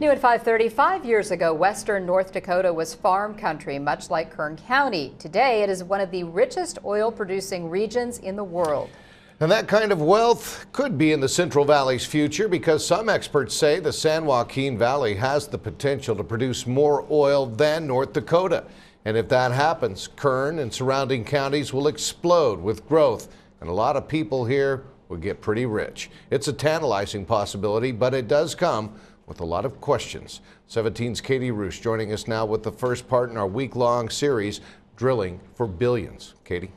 New at 5:30, 5 years ago, Western North Dakota was farm country, much like Kern County. Today, it is one of the richest oil-producing regions in the world. And that kind of wealth could be in the Central Valley's future because some experts say the San Joaquin Valley has the potential to produce more oil than North Dakota. And if that happens, Kern and surrounding counties will explode with growth, and a lot of people here will get pretty rich. It's a tantalizing possibility, but it does come with a lot of questions. 17's Katie Roosh joining us now with the first part in our week-long series, Drilling for Billions. Katie?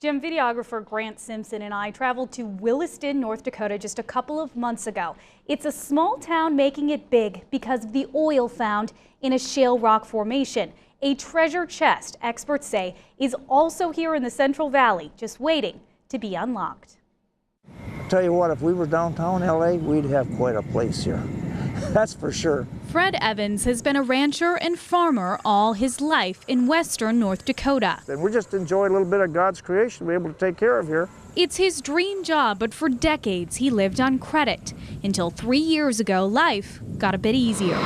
Jim, videographer Grant Simpson and I traveled to Williston, North Dakota just a couple of months ago. It's a small town making it big because of the oil found in a shale rock formation. A treasure chest, experts say, is also here in the Central Valley, just waiting to be unlocked. I'll tell you what, if we were downtown LA, we'd have quite a place here. That's for sure. Fred Evans has been a rancher and farmer all his life in Western North Dakota. And we just enjoy a little bit of God's creation to be able to take care of here. It's his dream job, but for decades he lived on credit. Until 3 years ago, life got a bit easier.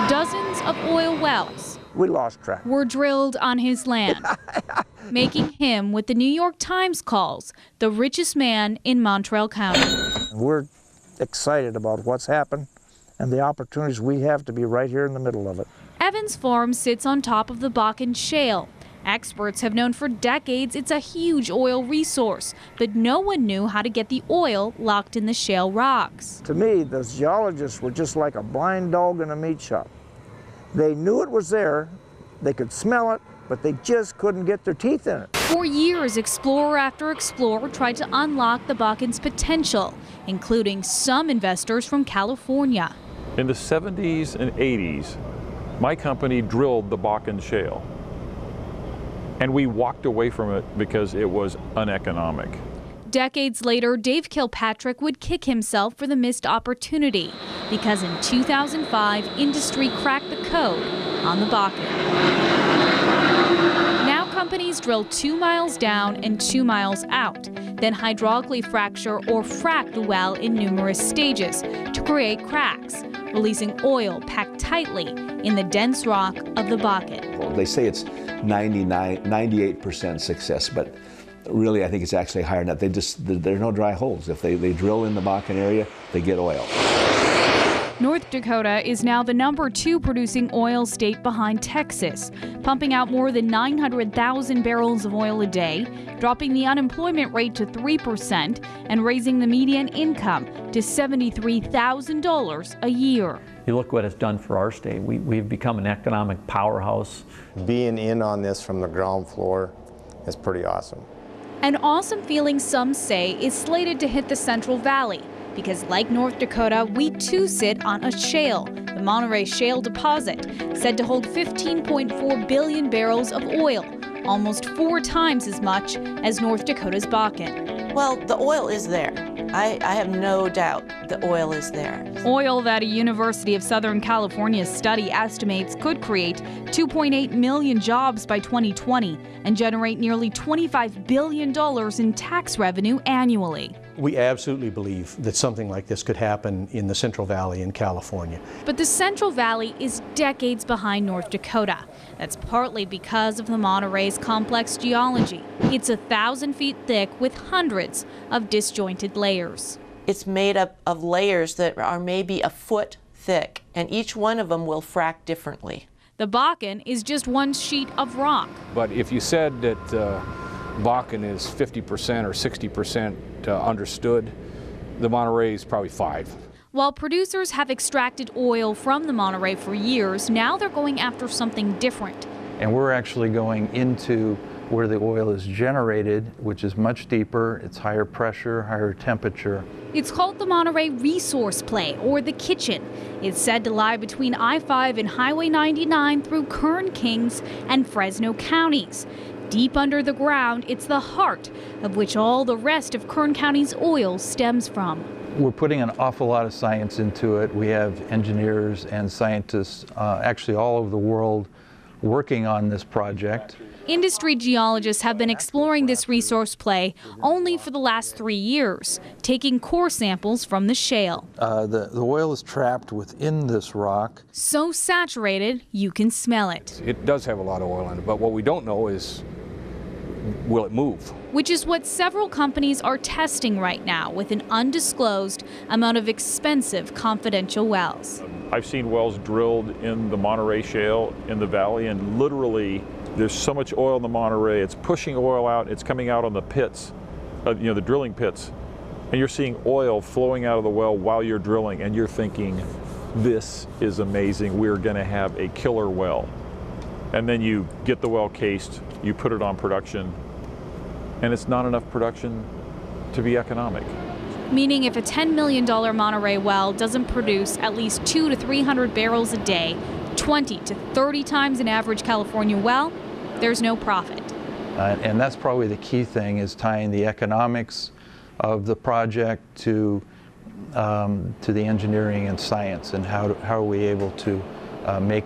Dozens of oil wells we lost track. Were drilled on his land, making him what the New York Times calls the richest man in Montreal County. We're excited about what's happened and the opportunities we have to be right here in the middle of it. Evans' farm sits on top of the Bakken Shale. Experts have known for decades it's a huge oil resource, but no one knew how to get the oil locked in the shale rocks. To me, the geologists were just like a blind dog in a meat shop. They knew it was there, they could smell it, but they just couldn't get their teeth in it. For years, explorer after explorer tried to unlock the Bakken's potential, including some investors from California. In the 70s and 80s, my company drilled the Bakken Shale, and we walked away from it because it was uneconomic. Decades later, Dave Kilpatrick would kick himself for the missed opportunity because in 2005, industry cracked the code on the Bakken. Now companies drill 2 miles down and 2 miles out, then hydraulically fracture or frack the well in numerous stages to create cracks, releasing oil packed tightly in the dense rock of the Bakken. They say it's 98% success, but really I think it's actually higher than that. There are no dry holes. If they drill in the Bakken area, they get oil. North Dakota is now the #2 producing oil state behind Texas, pumping out more than 900,000 barrels of oil a day, dropping the unemployment rate to 3%, and raising the median income to $73,000 a year. You look what it's done for our state. We've become an economic powerhouse. Being in on this from the ground floor is pretty awesome. An awesome feeling, some say, is slated to hit the Central Valley because, like North Dakota, we too sit on a shale, the Monterey Shale deposit, said to hold 15.4 billion barrels of oil, almost 4 times as much as North Dakota's Bakken. Well, the oil is there. I have no doubt the oil is there. Oil that a University of Southern California study estimates could create 2.8 million jobs by 2020 and generate nearly $25 billion in tax revenue annually. We absolutely believe that something like this could happen in the Central Valley in California. But the Central Valley is decades behind North Dakota. That's partly because of the Monterey's complex geology. It's 1,000 feet thick with hundreds of disjointed layers. It's made up of layers that are maybe a foot thick, and each one of them will frack differently. The Bakken is just one sheet of rock. But if you said that Bakken is 50% or 60% understood, the Monterey is probably 5%. While producers have extracted oil from the Monterey for years, now they're going after something different. And we're actually going into where the oil is generated, which is much deeper, it's higher pressure, higher temperature. It's called the Monterey Resource Play, or the Kitchen. It's said to lie between I-5 and Highway 99 through Kern, Kings, and Fresno counties. Deep under the ground, it's the heart of which all the rest of Kern County's oil stems from. We're putting an awful lot of science into it. We have engineers and scientists actually all over the world working on this project. Industry geologists have been exploring this resource play only for the last 3 years, taking core samples from the shale. The oil is trapped within this rock. So saturated, you can smell it. It does have a lot of oil in it, but what we don't know is, will it move? Which is what several companies are testing right now with an undisclosed amount of expensive confidential wells. I've seen wells drilled in the Monterey Shale in the valley, and literally there's so much oil in the Monterey, it's pushing oil out, it's coming out on the pits, the drilling pits, and you're seeing oil flowing out of the well while you're drilling, and you're thinking, this is amazing, we're going to have a killer well. And then you get the well cased, you put it on production, and it's not enough production to be economic. Meaning if a $10 million Monterey well doesn't produce at least 200 to 300 barrels a day, 20 to 30 times an average California well, there's no profit. And that's probably the key thing, is tying the economics of the project to the engineering and science, and how are we able to make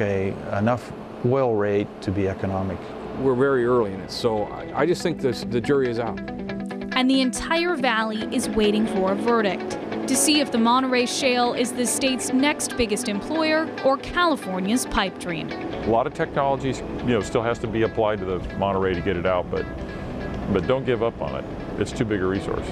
enough oil rate to be economic. We're very early in it, so I just think the jury is out. And the entire valley is waiting for a verdict to see if the Monterey Shale is the state's next biggest employer or California's pipe dream. A lot of technology, still has to be applied to the Monterey to get it out, but don't give up on it. It's too big a resource.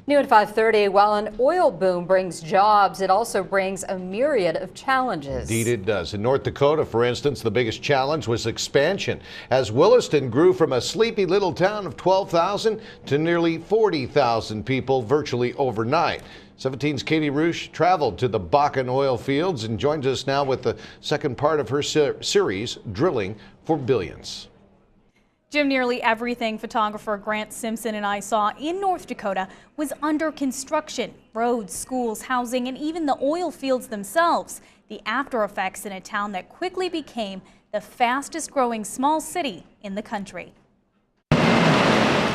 New at 5:30, while an oil boom brings jobs, it also brings a myriad of challenges. Indeed it does. In North Dakota, for instance, the biggest challenge was expansion, as Williston grew from a sleepy little town of 12,000 to nearly 40,000 people virtually overnight. 17's Katie Roosh traveled to the Bakken oil fields and joins us now with the second part of her series, Drilling for Billions. Jim, nearly everything photographer Grant Simpson and I saw in North Dakota was under construction. Roads, schools, housing, and even the oil fields themselves. The after effects in a town that quickly became the fastest growing small city in the country.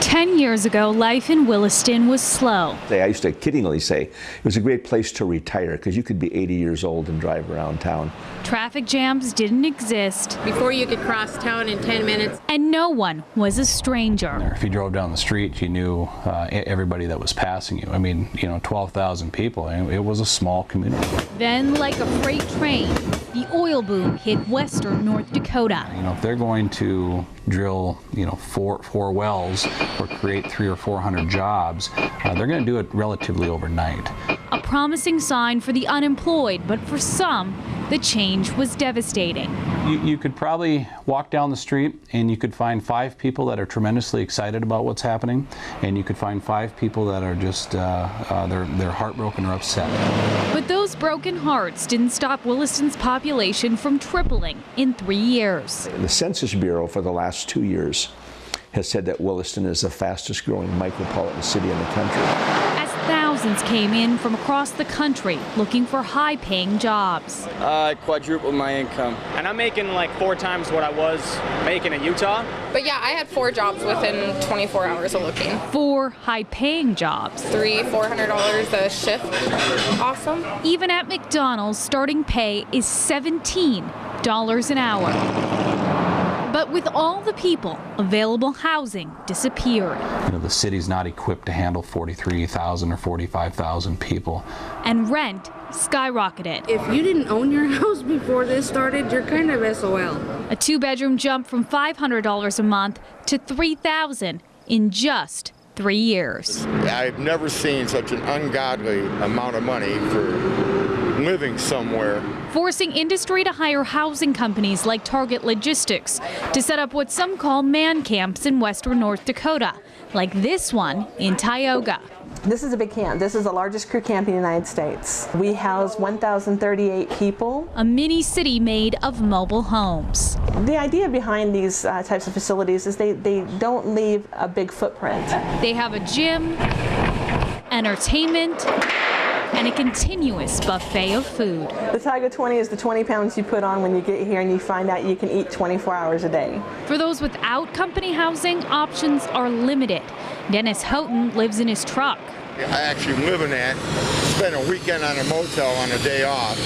10 years ago, life in Williston was slow. I used to kiddingly say it was a great place to retire, because you could be 80 years old and drive around town. Traffic jams didn't exist. Before you could cross town in 10 minutes. And no one was a stranger. If you drove down the street, you knew everybody that was passing you. I mean, 12,000 people, it was a small community. Then, like a freight train, the oil boom hit Western North Dakota. If they're going to drill, four wells or create 300 or 400 jobs, they're going to do it relatively overnight. A promising sign for the unemployed, but for some, the change was devastating. You could probably walk down the street and you could find 5 people that are tremendously excited about what's happening, and you could find 5 people that are just they're heartbroken or upset. But those broken hearts didn't stop Williston's population from tripling in 3 years. The Census Bureau for the last 2 years has said that Williston is the fastest growing micropolitan city in the country. As thousands came in from across the country looking for high-paying jobs. I quadrupled my income. And I'm making like 4 times what I was making in Utah. But yeah, I had 4 jobs within 24 hours of looking. 4 high-paying jobs. $300-400 a shift. Awesome. Even at McDonald's, starting pay is $17 an hour. But with all the people, available housing disappeared. The city's not equipped to handle 43,000 or 45,000 people. And rent skyrocketed. If you didn't own your house before this started, you're kind of SOL. A 2-bedroom jumped from $500 a month to $3,000 in just 3 years. I've never seen such an ungodly amount of money for living somewhere. Forcing industry to hire housing companies like Target Logistics to set up what some call man camps in Western North Dakota, like this one in Tioga. This is a big camp. This is the largest crew camp in the United States. We house 1,038 people. A mini city made of mobile homes. The idea behind these types of facilities is they don't leave a big footprint. They have a gym, entertainment, and a continuous buffet of food. The Tioga 20 is the 20 pounds you put on when you get here and you find out you can eat 24 hours a day. For those without company housing, options are limited. Dennis Houghton lives in his truck. I actually live in that spend a weekend on a motel on a day off,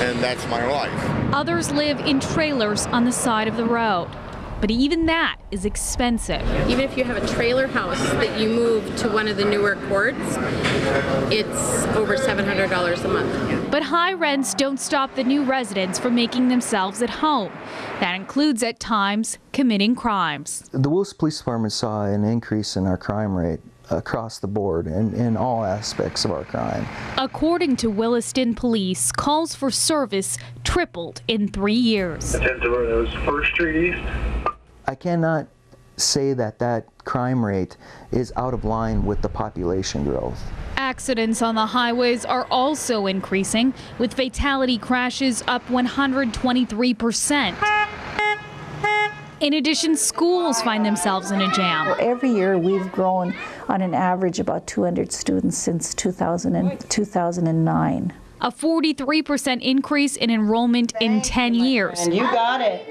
and that's my life. Others live in trailers on the side of the road. But even that is expensive. Even if you have a trailer house that you move to one of the newer courts, it's over $700 a month. But high rents don't stop the new residents from making themselves at home. That includes, at times, committing crimes. The Willis Police Department saw an increase in our crime rate across the board and in all aspects of our crime. According to Williston Police, calls for service tripled in 3 years. Attentive are those First Street East. I cannot say that that crime rate is out of line with the population growth. Accidents on the highways are also increasing, with fatality crashes up 123%. In addition, schools find themselves in a jam. Every year we've grown on an average about 200 students since 2009. A 43% increase in enrollment in 10 years. And you got it.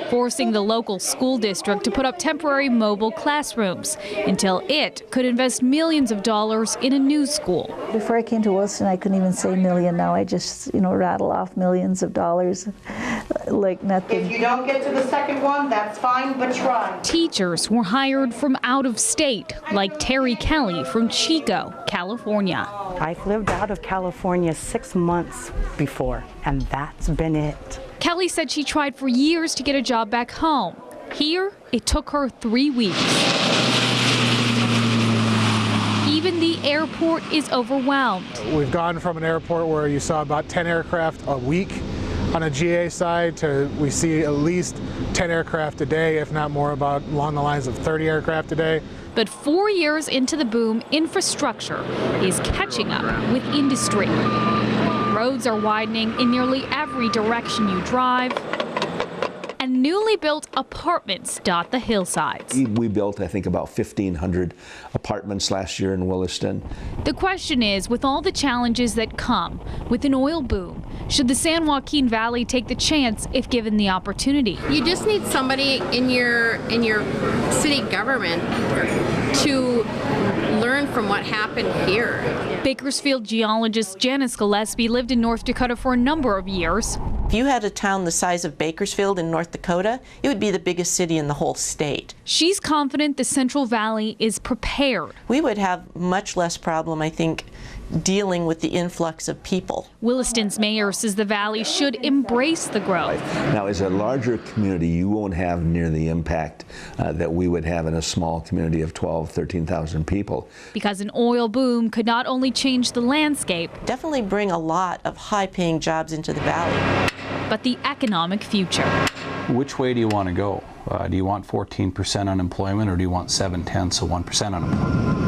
Forcing the local school district to put up temporary mobile classrooms until it could invest millions of dollars in a new school. Before I came to Williston, I couldn't even say million. Now I just, rattle off millions of dollars like nothing. If you don't get to the second one, that's fine, but try. Teachers were hired from out of state, like Terry Kelly from Chico, California. I've lived out of California 6 months before, and that's been it. Kelly said she tried for years to get a job back home. Here, it took her 3 weeks. Even the airport is overwhelmed. We've gone from an airport where you saw about 10 aircraft a week on a GA side to we see at least 10 aircraft a day, if not more, about along the lines of 30 aircraft a day. But 4 years into the boom, infrastructure is catching up with industry. Roads are widening in nearly every direction you drive, and newly built apartments dot the hillsides. We built, I think, about 1,500 apartments last year in Williston. The question is, with all the challenges that come with an oil boom, should the San Joaquin Valley take the chance if given the opportunity? You just need somebody in your city government to learn from what happened here. Bakersfield geologist Janice Gillespie lived in North Dakota for a number of years. If you had a town the size of Bakersfield in North Dakota, it would be the biggest city in the whole state. She's confident the Central Valley is prepared. We would have much less problem, I think, dealing with the influx of people. Williston's mayor says the valley should embrace the growth. Now, as a larger community, you won't have near the impact that we would have in a small community of 12,000, 13,000 people. Because an oil boom could not only change the landscape, definitely bring a lot of high-paying jobs into the valley, but the economic future. Which way do you want to go? Do you want 14% unemployment, or do you want 0.7 of 1% unemployment?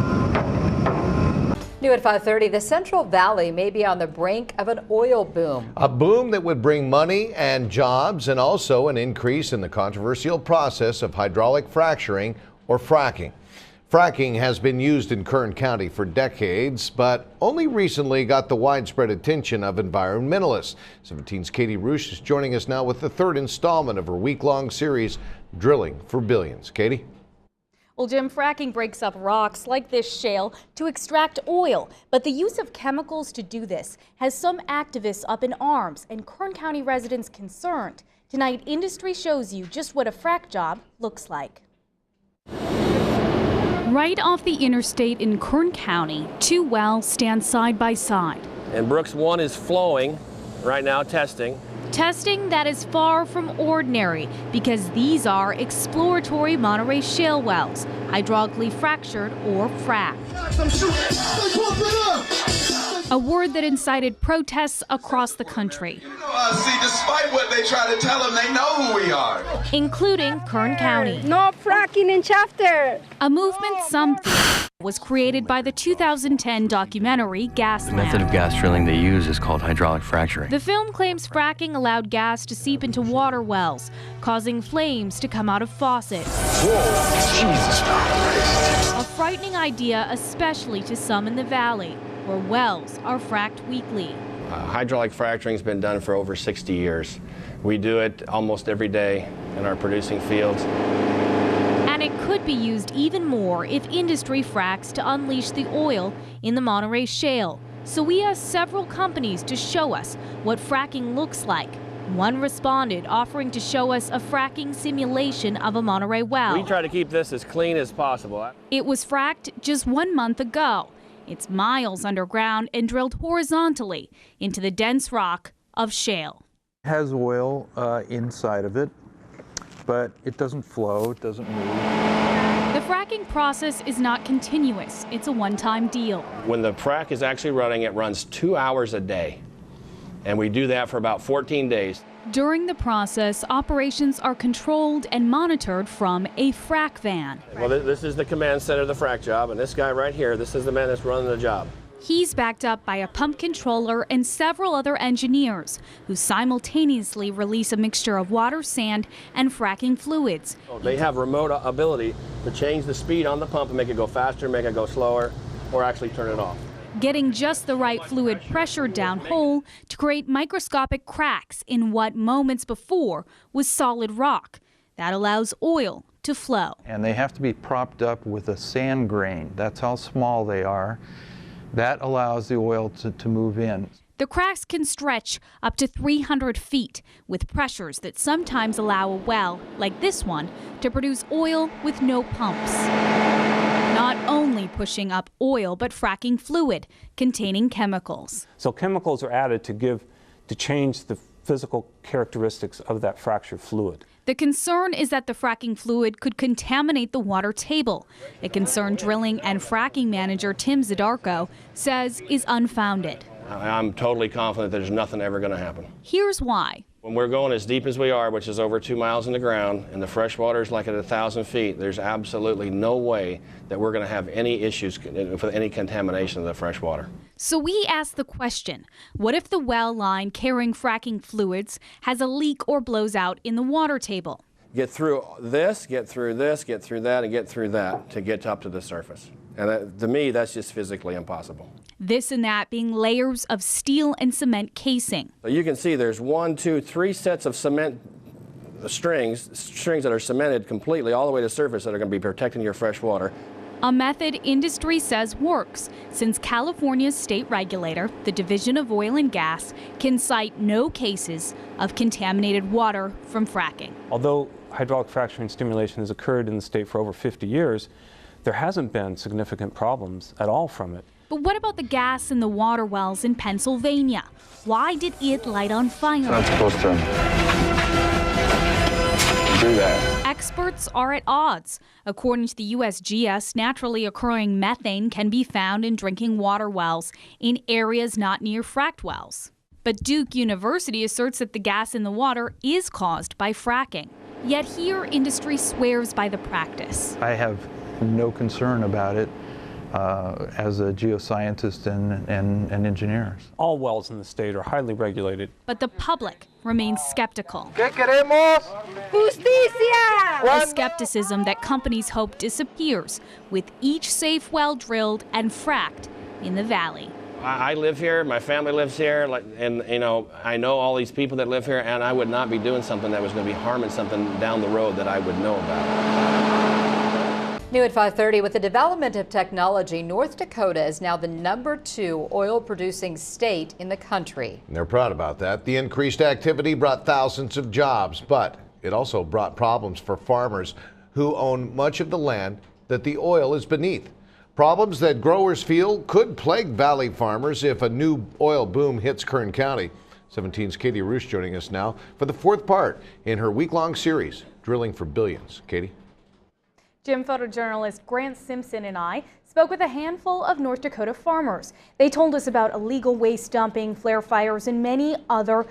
New at 5:30, the Central Valley may be on the brink of an oil boom. A boom that would bring money and jobs, and also an increase in the controversial process of hydraulic fracturing or fracking. Fracking has been used in Kern County for decades, but only recently got the widespread attention of environmentalists. 17's Katie Roosh is joining us now with the third installment of her week-long series, Drilling for Billions. Katie? Well, Jim, fracking breaks up rocks like this shale to extract oil, but the use of chemicals to do this has some activists up in arms and Kern County residents concerned. Tonight, industry shows you just what a frack job looks like. Right off the interstate in Kern County, two wells stand side by side. And Brooks 1 is flowing right now, testing. Testing that is far from ordinary because these are exploratory Monterey shale wells, hydraulically fractured or fracked. A word that incited protests across the country. See, despite what they try to tell them, they know who we are. Including Kern County. No fracking in Shafter. A movement some think was created by the 2010 documentary Gasland. The method of gas drilling they use is called hydraulic fracturing. The film claims fracking allowed gas to seep into water wells, causing flames to come out of faucets. Whoa, Jesus Christ. A frightening idea, especially to some in the valley, where wells are fracked weekly. Hydraulic fracturing has been done for over 60 years. We do it almost every day in our producing fields. And it could be used even more if industry fracks to unleash the oil in the Monterey shale, So we asked several companies to show us what fracking looks like. One responded, offering to show us a fracking simulation of a Monterey well. We try to keep this as clean as possible. It was fracked just 1 month ago. It's miles underground and drilled horizontally into the dense rock of shale. It has oil inside of it, but it doesn't flow, it doesn't move. The fracking process is not continuous. It's a one-time deal. When the frac is actually running, it runs 2 hours a day. And we do that for about 14 days. During the process, operations are controlled and monitored from a frac van. Well, this is the command center of the frac job, and this guy right here, this is the man that's running the job. He's backed up by a pump controller and several other engineers who simultaneously release a mixture of water, sand, and fracking fluids. They have remote ability to change the speed on the pump and make it go faster, make it go slower, or actually turn it off. Getting just the right fluid pressure down hole to create microscopic cracks in what moments before was solid rock. That allows oil to flow. And they have to be propped up with a sand grain. That's how small they are. That allows the oil to move in. The cracks can stretch up to 300 feet with pressures that sometimes allow a well, like this one, to produce oil with no pumps. Not only pushing up oil, but fracking fluid containing chemicals. So chemicals are added to change the physical characteristics of that fractured fluid. The concern is that the fracking fluid could contaminate the water table, a concern drilling and fracking manager Tim Zadarko says is unfounded. I'm totally confident there's nothing ever going to happen. Here's why. When we're going as deep as we are, which is over 2 miles in the ground, and the fresh water is like at 1,000 feet, there's absolutely no way that we're going to have any issues with any contamination of the fresh water. So we asked the question, what if the well line carrying fracking fluids has a leak or blows out in the water table? Get through this, get through this, get through that, and get through that to get up to the surface. And to me, that's just physically impossible. This and that being layers of steel and cement casing. So you can see there's 1, 2, 3 sets of cement strings that are cemented completely all the way to the surface that are going to be protecting your fresh water. A method industry says works, since California's state regulator, the Division of Oil and Gas, can cite no cases of contaminated water from fracking. Although hydraulic fracturing stimulation has occurred in the state for over 50 years, there hasn't been significant problems at all from it. But what about the gas in the water wells in Pennsylvania? Why did it light on fire? It's not supposed to do that. Experts are at odds. According to the USGS, naturally occurring methane can be found in drinking water wells in areas not near fracked wells. But Duke University asserts that the gas in the water is caused by fracking. Yet here, industry swears by the practice. I have no concern about it as a geoscientist and engineers. All wells in the state are highly regulated. But the public remains skeptical. ¿Qué queremos? Justicia! A skepticism that companies hope disappears with each safe well drilled and fracked in the valley. I live here, my family lives here, and I know all these people that live here, and I would not be doing something that was going to be harming something down the road that I would know about. New at 5:30, with the development of technology, North Dakota is now the #2 oil-producing state in the country. And they're proud about that. The increased activity brought thousands of jobs, but it also brought problems for farmers who own much of the land that the oil is beneath. Problems that growers feel could plague valley farmers if a new oil boom hits Kern County. 17's Katie Roos joining us now for the 4th part in her week-long series, Drilling for Billions. Katie? Jim, photojournalist Grant Simpson and I spoke with a handful of North Dakota farmers. They told us about illegal waste dumping, flare fires, and many other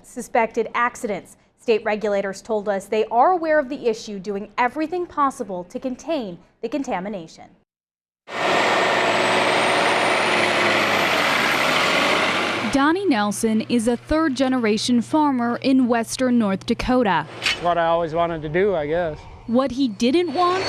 suspected accidents. State regulators told us they are aware of the issue, doing everything possible to contain the contamination. Donnie Nelson is a third-generation farmer in Western North Dakota. It's what I always wanted to do, I guess. What he didn't want?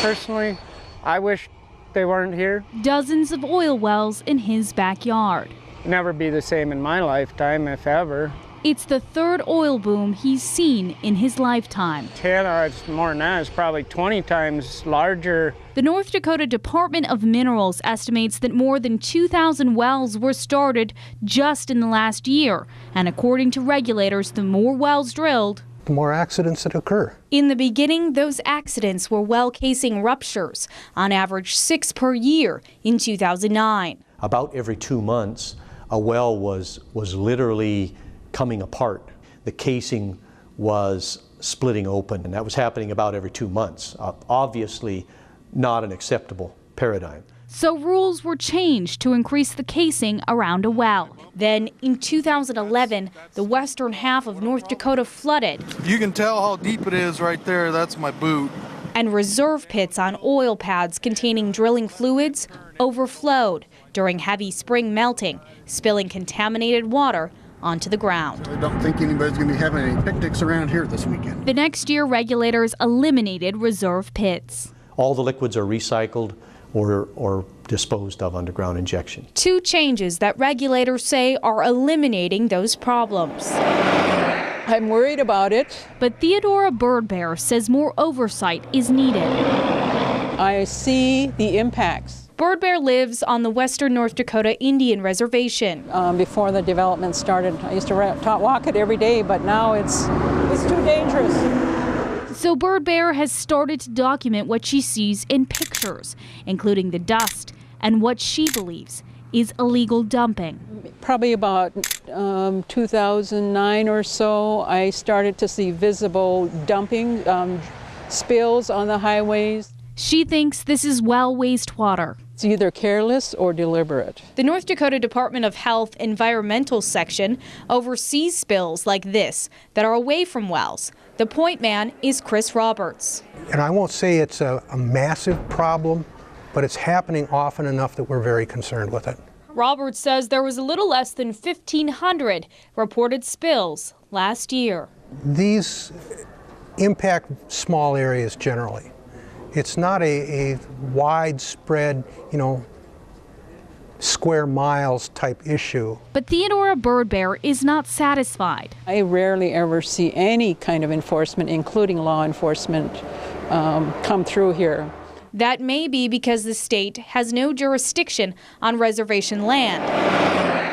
Personally, I wish they weren't here. Dozens of oil wells in his backyard. Never be the same in my lifetime, if ever. It's the third oil boom he's seen in his lifetime. 10 or it's more than that. It's probably 20 times larger. The North Dakota Department of Minerals estimates that more than 2,000 wells were started just in the last year. And according to regulators, the more wells drilled, the more accidents that occur. In the beginning, those accidents were well casing ruptures, on average 6 per year in 2009. About every 2 months, a well was literally coming apart. The casing was splitting open, and that was happening about every 2 months. Obviously not an acceptable paradigm. So rules were changed to increase the casing around a well. Then in 2011, the western half of North Dakota flooded. You can tell how deep it is right there. That's my boot. And reserve pits on oil pads containing drilling fluids overflowed during heavy spring melting, spilling contaminated water onto the ground. I don't think anybody's going to be having any picnics around here this weekend. The next year, regulators eliminated reserve pits. All the liquids are recycled or disposed of underground injection. 2 changes that regulators say are eliminating those problems. I'm worried about it. But Theodora Birdbear says more oversight is needed. I see the impacts. Birdbear lives on the Western North Dakota Indian Reservation. Before the development started, I used to walk it every day, but now it's too dangerous. So Birdbear has started to document what she sees in pictures, including the dust and what she believes is illegal dumping. Probably about 2009 or so, I started to see visible dumping, spills on the highways. She thinks this is well wastewater. It's either careless or deliberate. The North Dakota Department of Health Environmental Section oversees spills like this that are away from wells. The point man is Chris Roberts. And I won't say it's a massive problem, but it's happening often enough that we're very concerned with it. Roberts says there was a little less than 1,500 reported spills last year. These impact small areas generally. It's not a widespread, square miles type issue. But Theodora Birdbear is not satisfied. I rarely ever see any kind of enforcement, including law enforcement, come through here. That may be because the state has no jurisdiction on reservation land.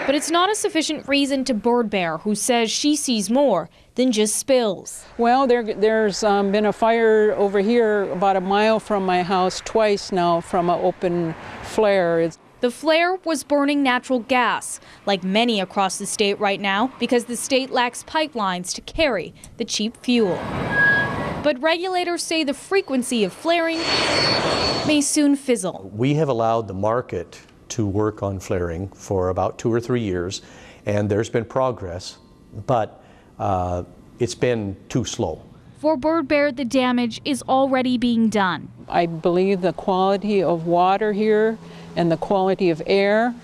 But it's not a sufficient reason to Birdbear, who says she sees more than just spills. Well, there's been a fire over here about a mile from my house twice now from an open flare. The flare was burning natural gas, like many across the state right now, because the state lacks pipelines to carry the cheap fuel. But regulators say the frequency of flaring may soon fizzle. We have allowed the market to work on flaring for about 2 or 3 years, and there's been progress, but it's been too slow. For Birdbear, the damage is already being done. I believe the quality of water here and the quality of air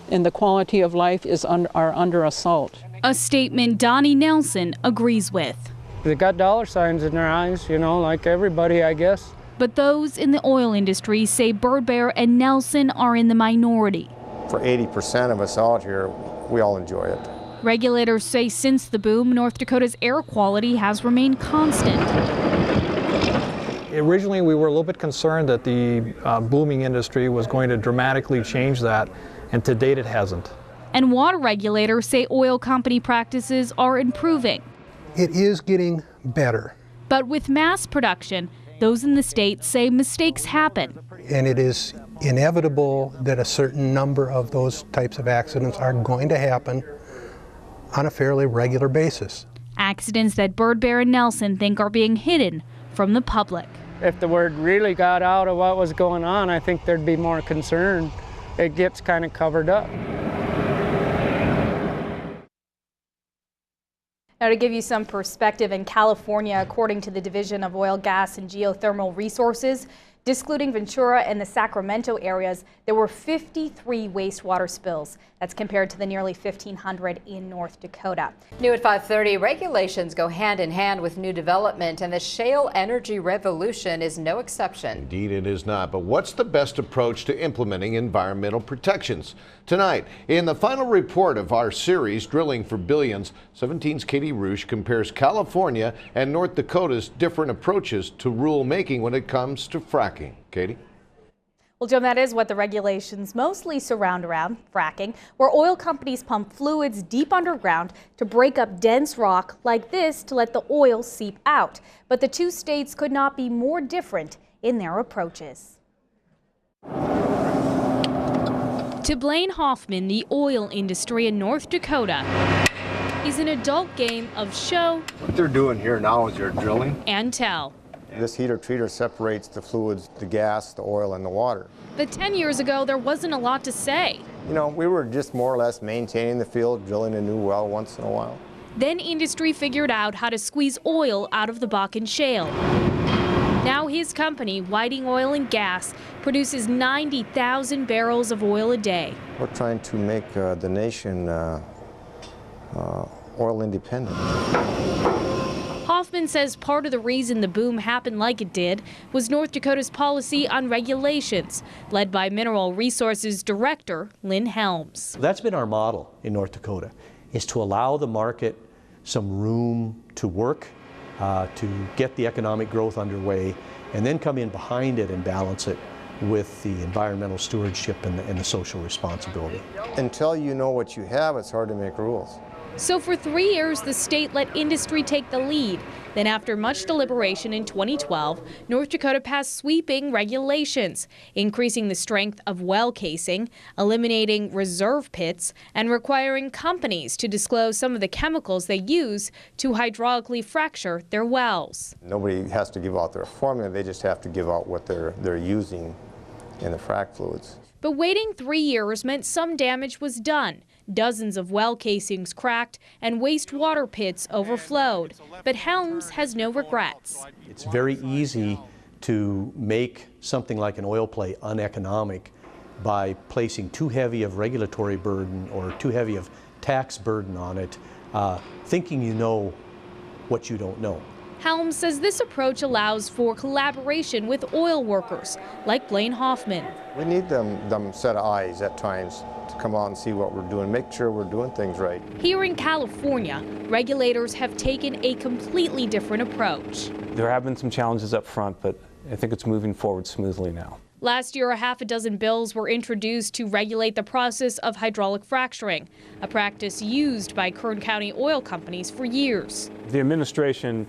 and the quality of life are under assault. A statement Donnie Nelson agrees with. They got dollar signs in their eyes, like everybody, I guess. But those in the oil industry say Birdbear and Nelson are in the minority. For 80% of us out here, we all enjoy it. Regulators say since the boom, North Dakota's air quality has remained constant. Originally, we were a little bit concerned that the booming industry was going to dramatically change that, and to date it hasn't. And water regulators say oil company practices are improving. It is getting better. But with mass production, those in the state say mistakes happen. And it is inevitable that a certain number of those types of accidents are going to happen on a fairly regular basis. Accidents that Birdbear and Nelson think are being hidden from the public. If the word really got out of what was going on, I think there'd be more concern. It gets kind of covered up. Now, to give you some perspective, in California, according to the Division of Oil, Gas, and Geothermal Resources, Excluding Ventura and the Sacramento areas, there were 53 wastewater spills. That's compared to the nearly 1,500 in North Dakota. New at 5:30, regulations go hand in hand with new development, and the shale energy revolution is no exception. Indeed, it is not. But what's the best approach to implementing environmental protections? Tonight, in the final report of our series, Drilling for Billions, 17's Katie Roosh compares California and North Dakota's different approaches to rulemaking when it comes to fracking. Katie? Well, Jim, that is what the regulations mostly surround around, fracking, where oil companies pump fluids deep underground to break up dense rock like this to let the oil seep out. But the two states could not be more different in their approaches. To Blaine Hoffman, the oil industry in North Dakota is an adult game of show. What they're doing here now is they're drilling And tell. This heater treater separates the fluids, the gas, the oil, and the water. But 10 years ago, there wasn't a lot to say. You know, we were just more or less maintaining the field, drilling a new well once in a while. Then industry figured out how to squeeze oil out of the Bakken shale. Now his company, Whiting Oil and Gas, produces 90,000 barrels of oil a day. We're trying to make the nation oil independent. Hoffman says part of the reason the boom happened like it did was North Dakota's policy on regulations, led by Mineral Resources Director Lynn Helms. That's been our model in North Dakota, is to allow the market some room to work, to get the economic growth underway, and then come in behind it and balance it with the environmental stewardship and the social responsibility. Until you know what you have, it's hard to make rules. So for 3 years, the state let industry take the lead. Then after much deliberation in 2012, North Dakota passed sweeping regulations, increasing the strength of well casing, eliminating reserve pits, and requiring companies to disclose some of the chemicals they use to hydraulically fracture their wells. Nobody has to give out their formula, they just have to give out what they're using in the frac fluids. But waiting 3 years meant some damage was done. Dozens of well casings cracked and wastewater pits overflowed. But Helms has no regrets. It's very easy to make something like an oil play uneconomic by placing too heavy of regulatory burden or too heavy of tax burden on it, thinking you know what you don't know. Helms says this approach allows for collaboration with oil workers like Blaine Hoffman. We need them set of eyes at times to come out and see what we're doing, make sure we're doing things right. Here in California, regulators have taken a completely different approach. There have been some challenges up front, but I think it's moving forward smoothly now. Last year, 6 bills were introduced to regulate the process of hydraulic fracturing, a practice used by Kern County oil companies for years. The administration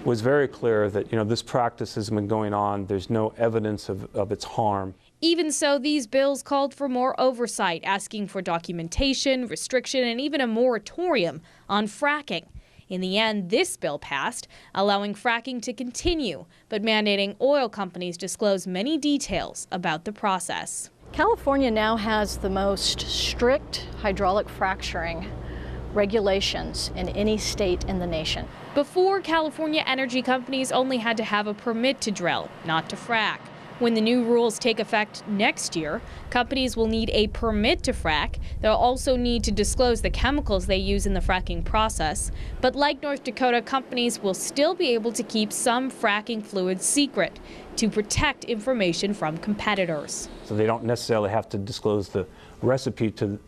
was very clear that, this practice has been going on. There's no evidence of its harm. Even so, these bills called for more oversight, asking for documentation, restriction, and even a moratorium on fracking. In the end, this bill passed, allowing fracking to continue, but mandating oil companies disclose many details about the process. California now has the most strict hydraulic fracturing regulations in any state in the nation. Before, California energy companies only had to have a permit to drill, not to frack. When the new rules take effect next year, companies will need a permit to frack. They'll also need to disclose the chemicals they use in the fracking process. But like North Dakota, companies will still be able to keep some fracking fluids secret to protect information from competitors. So they don't necessarily have to disclose the recipe to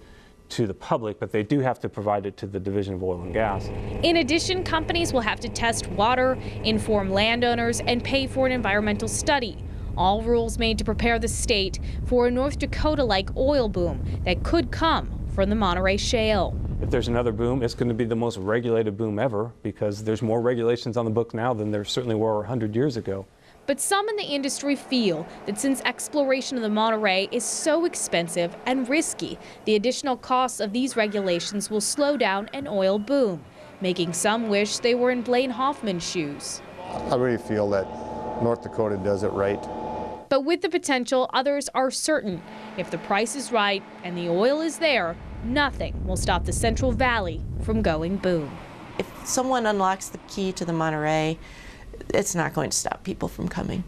the public, but they do have to provide it to the Division of Oil and Gas. In addition, companies will have to test water, inform landowners, and pay for an environmental study. All rules made to prepare the state for a North Dakota-like oil boom that could come from the Monterey Shale. If there's another boom, it's going to be the most regulated boom ever because there's more regulations on the book now than there certainly were 100 years ago. But some in the industry feel that since exploration of the Monterey is so expensive and risky, the additional costs of these regulations will slow down an oil boom, making some wish they were in Blaine Hoffman's shoes. I really feel that North Dakota does it right. But with the potential, others are certain if the price is right and the oil is there, nothing will stop the Central Valley from going boom. If someone unlocks the key to the Monterey, it's not going to stop people from coming.